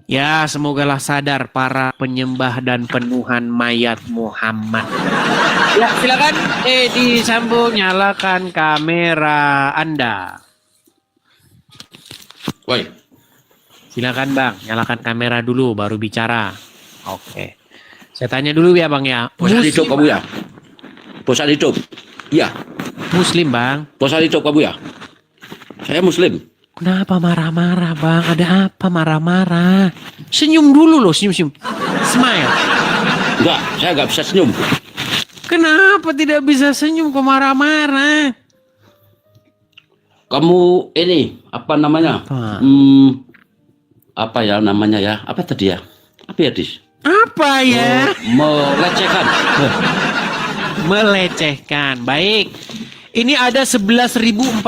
Ya, semogalah sadar para penyembah dan penuhan mayat Muhammad. Ya, silakan Edi Sambo nyalakan kamera Anda. Woi, Silakan Bang, nyalakan kamera dulu baru bicara. Oke. Saya tanya dulu ya Bang ya. bosan hidup kamu ya? Bosan hidup? Iya, Muslim Bang. bosan hidup kamu ya? Saya Muslim. Kenapa marah-marah Bang? Ada apa marah-marah? Senyum dulu loh, senyum-senyum. Smile. Enggak, saya nggak bisa senyum. Kenapa tidak bisa senyum kok marah-marah? Kamu ini apa namanya? Apa? Apa ya namanya ya? Apa tadi ya? Apa ya, Dis? Apa ya? Melecehkan. Melecehkan. Baik. Ini ada 11.400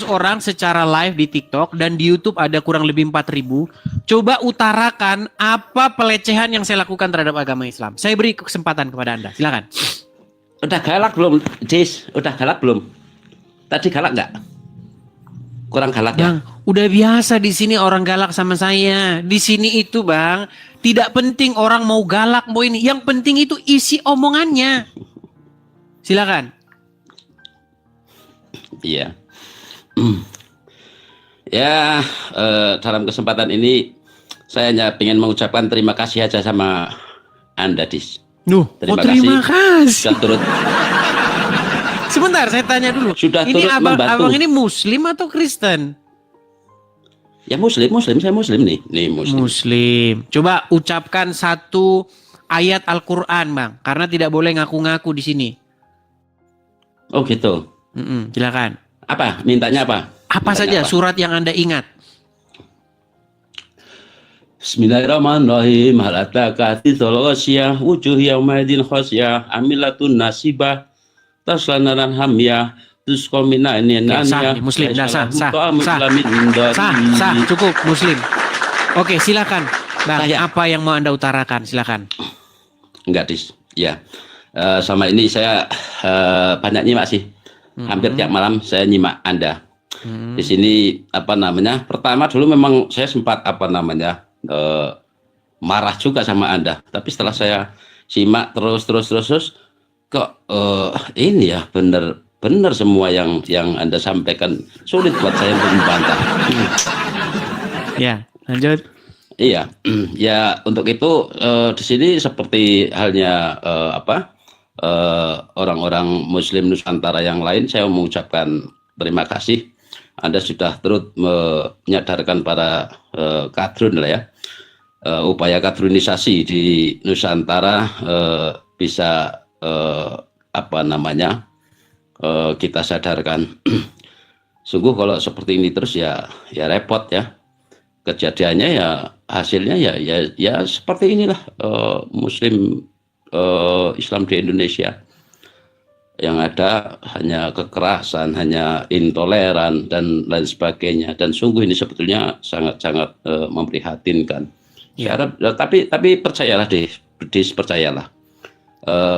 orang secara live di TikTok dan di YouTube ada kurang lebih 4.000. Coba utarakan apa pelecehan yang saya lakukan terhadap agama Islam. Saya beri kesempatan kepada Anda. Silakan. Udah galak belum, Dis? Udah galak belum? Tadi galak nggak? Kurang galak ya? Bang, udah biasa di sini orang galak sama saya. Di sini itu, Bang, tidak penting orang mau galak mau ini. Yang penting itu isi omongannya. Silakan. Iya. Ya, dalam kesempatan ini saya hanya ingin mengucapkan terima kasih aja sama Anda, Dis. Terima kasih. Sudah turut. Sebentar, saya tanya dulu. Sudah ini turut membantu. abang ini Muslim atau Kristen? Ya Muslim, saya Muslim nih. Nih Muslim. Muslim. Coba ucapkan satu ayat Al-Quran, Bang. Karena tidak boleh ngaku-ngaku di sini. Oh gitu. Silakan. Apa? Mintanya apa? Apa saja surat yang Anda ingat? Bismillahirrahmanirrahim. Hal ataka haditsul ghasyiyah wujuh yaumaidin khasyiyah amilatun nasibah taslanaran hamyah tusqa min ainin Sah, Muslim. Sah, cukup Muslim. Oke, silakan. Bang, apa yang mau Anda utarakan? Silakan. Enggak, Dis. Ya. Sama ini saya banyak nyimak sih. Hampir tiap malam saya nyimak Anda. Di sini apa namanya? Pertama dulu memang saya sempat apa namanya? Marah juga sama Anda. Tapi setelah saya simak terus kok ini ya benar semua yang Anda sampaikan, sulit buat saya untuk membantah. Ya, lanjut. Iya, ya untuk itu di sini seperti halnya orang-orang Muslim Nusantara yang lain, saya mengucapkan terima kasih. Anda sudah turut menyadarkan para kadrun lah ya, upaya kadrunisasi di Nusantara bisa apa namanya kita sadarkan. Sungguh kalau seperti ini terus ya repot ya. Kejadiannya ya hasilnya ya seperti inilah Muslim Islam di Indonesia. Yang ada hanya kekerasan, hanya intoleran dan lain sebagainya. Dan sungguh ini sebetulnya sangat-sangat memprihatinkan. Ya. Tapi percayalah percayalah.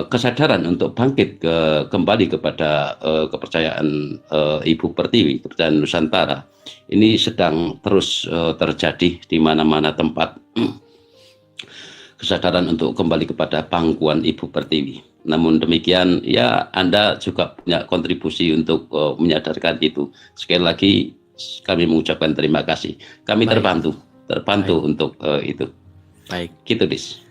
Kesadaran untuk bangkit kembali kepada kepercayaan Ibu Pertiwi, kepercayaan Nusantara ini sedang terus terjadi di mana-mana tempat. Kesadaran untuk kembali kepada pangkuan Ibu Pertiwi. Namun demikian ya Anda juga punya kontribusi untuk menyadarkan itu. Sekali lagi kami mengucapkan terima kasih. Kami terbantu untuk itu. Baik. Gitu, Dis.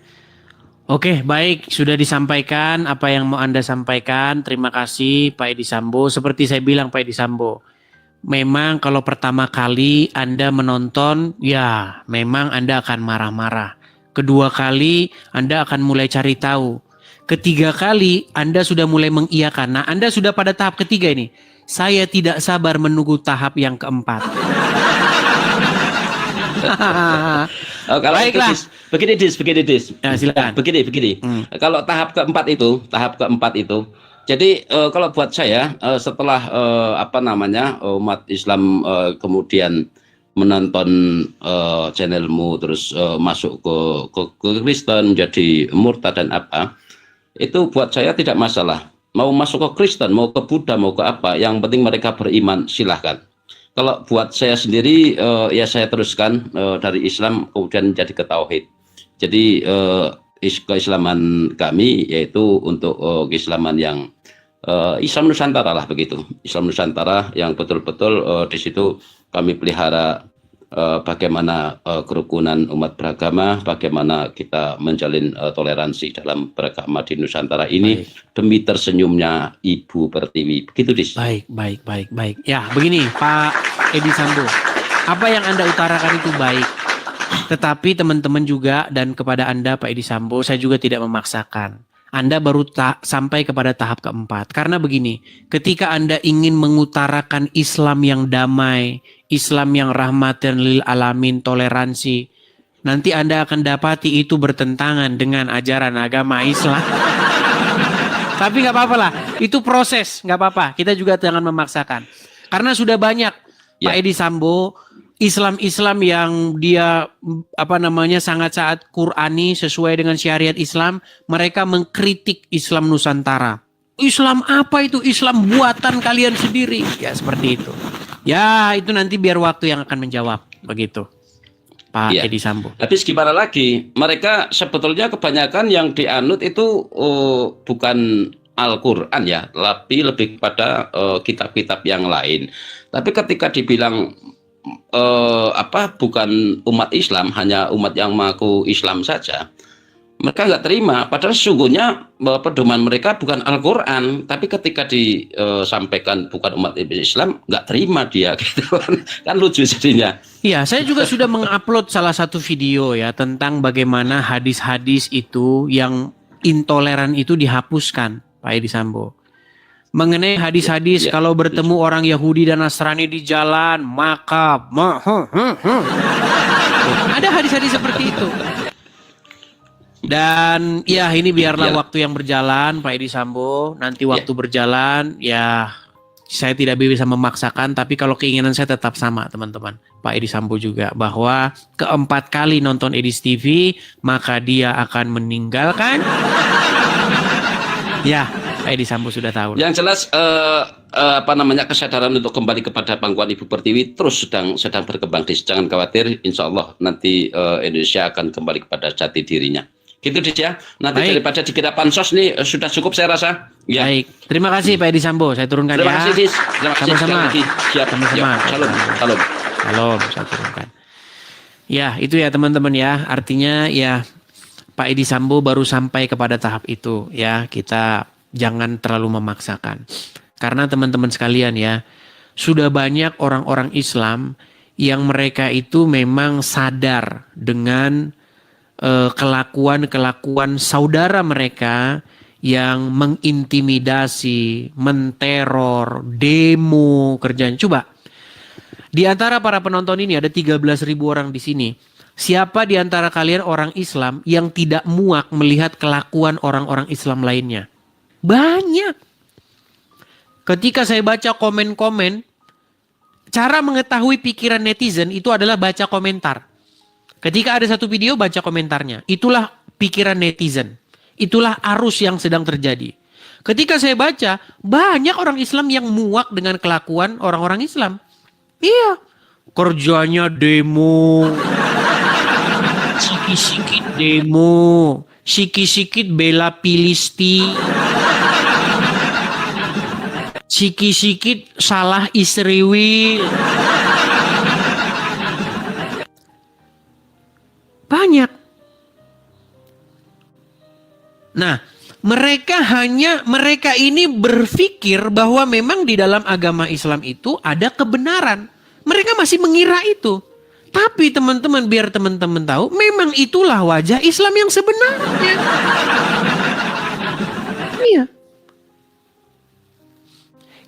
Oke, baik. Sudah disampaikan apa yang mau Anda sampaikan. Terima kasih Pak Edi Sambo. Seperti saya bilang Pak Edi Sambo, memang kalau pertama kali Anda menonton, ya memang Anda akan marah-marah. Kedua kali Anda akan mulai cari tahu. Ketiga kali Anda sudah mulai mengiyakan. Nah, Anda sudah pada tahap ketiga ini. Saya tidak sabar menunggu tahap yang keempat. Kalau baiklah. Begini Dis. Ya, silakan. Begini. Kalau tahap keempat itu, jadi kalau buat saya setelah umat Islam kemudian menonton channelmu terus masuk ke Kristen menjadi murtad dan apa, itu buat saya tidak masalah. Mau masuk ke Kristen, mau ke Buddha, mau ke apa, yang penting mereka beriman, silahkan. Kalau buat saya sendiri, ya saya teruskan dari Islam kemudian jadi ke tauhid. Jadi keislaman kami yaitu untuk keislaman yang Islam Nusantara lah begitu. Islam Nusantara yang betul-betul di situ kami pelihara bagaimana kerukunan umat beragama, bagaimana kita menjalin toleransi dalam beragama di Nusantara ini. Baik. Demi tersenyumnya Ibu Pertiwi. Begitu, Dis. Baik. Ya, begini Pak Edi Sambo. Apa yang Anda utarakan itu baik. Tetapi teman-teman juga dan kepada Anda Pak Edi Sambo, saya juga tidak memaksakan. Anda baru sampai kepada tahap keempat. Karena begini, ketika Anda ingin mengutarakan Islam yang damai, Islam yang rahmatan lil alamin, toleransi, nanti Anda akan dapati itu bertentangan dengan ajaran agama Islam. Tapi nggak apa-apa lah, itu proses, nggak apa-apa. Kita juga jangan memaksakan. Karena sudah banyak Pak Edi Sambo, Islam yang dia sangat Qurani sesuai dengan syariat Islam, mereka mengkritik Islam Nusantara. Islam apa itu? Islam buatan kalian sendiri. Ya seperti itu. Ya itu nanti biar waktu yang akan menjawab. Begitu Pak Edi Sambo. Tapi gimana lagi? Mereka sebetulnya kebanyakan yang dianut itu bukan Al-Quran ya, tapi lebih kepada kitab-kitab yang lain. Tapi ketika dibilang bukan umat Islam, hanya umat yang mengaku Islam saja, mereka nggak terima. Padahal sesungguhnya pedoman mereka bukan Al-Quran, tapi ketika disampaikan bukan umat Islam, nggak terima dia, gitu kan lucu jadinya. Iya, saya juga sudah mengupload salah satu video ya tentang bagaimana hadis-hadis itu yang intoleran itu dihapuskan, Pak Edi Sambo. Mengenai hadis-hadis kalau bertemu orang Yahudi dan Nasrani di jalan, maka ada hadis-hadis seperti itu. Dan ya ini biarlah waktu yang berjalan Pak Edi Sambo. Nanti waktu berjalan ya saya tidak bisa memaksakan. Tapi kalau keinginan saya tetap sama teman-teman. Pak Edi Sambo juga. Bahwa keempat kali nonton Edis TV maka dia akan meninggalkan. Ya Pak Edi Sambo sudah tahu. Yang jelas kesadaran untuk kembali kepada pangkuan Ibu Pertiwi terus sedang berkembang. Jangan khawatir, insya Allah nanti Indonesia akan kembali kepada jati dirinya. Gitu Dis ya. Nanti daripada dikira pansos nih sudah cukup saya rasa. Ya. Baik. Terima kasih Pak Edi Sambo. Saya turunkan Terima kasih Dis. Terima kasih. Sama-sama. Siap. Sama-sama. Salam. Saya turunkan. Ya itu ya teman-teman ya. Artinya ya Pak Edi Sambo baru sampai kepada tahap itu ya. Kita jangan terlalu memaksakan. Karena teman-teman sekalian ya. Sudah banyak orang-orang Islam yang mereka itu memang sadar dengan kelakuan saudara mereka yang mengintimidasi, menteror, demo, kerjaan. Coba, di antara para penonton ini ada 13.000 orang di sini. Siapa di antara kalian orang Islam yang tidak muak melihat kelakuan orang-orang Islam lainnya? Banyak. Ketika saya baca komen-komen, cara mengetahui pikiran netizen itu adalah baca komentar. Ketika ada satu video, baca komentarnya. Itulah pikiran netizen. Itulah arus yang sedang terjadi. Ketika saya baca, banyak orang Islam yang muak dengan kelakuan orang-orang Islam. Iya. Kerjanya demo. Sikit-sikit demo. Sikit-sikit bela Filisti. Sikit-sikit salah Israel. Banyak. Nah, mereka ini berpikir bahwa memang di dalam agama Islam itu ada kebenaran. Mereka masih mengira itu. Tapi teman-teman, biar teman-teman tahu, memang itulah wajah Islam yang sebenarnya. Iya.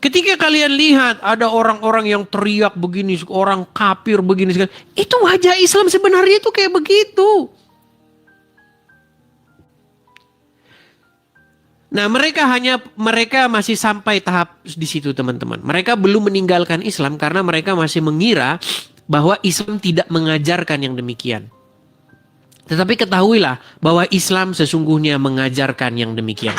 Ketika kalian lihat ada orang-orang yang teriak begini, orang kafir begini, itu wajah Islam sebenarnya itu kayak begitu. Nah, mereka masih sampai tahap di situ teman-teman. Mereka belum meninggalkan Islam karena mereka masih mengira bahwa Islam tidak mengajarkan yang demikian. Tetapi ketahuilah bahwa Islam sesungguhnya mengajarkan yang demikian.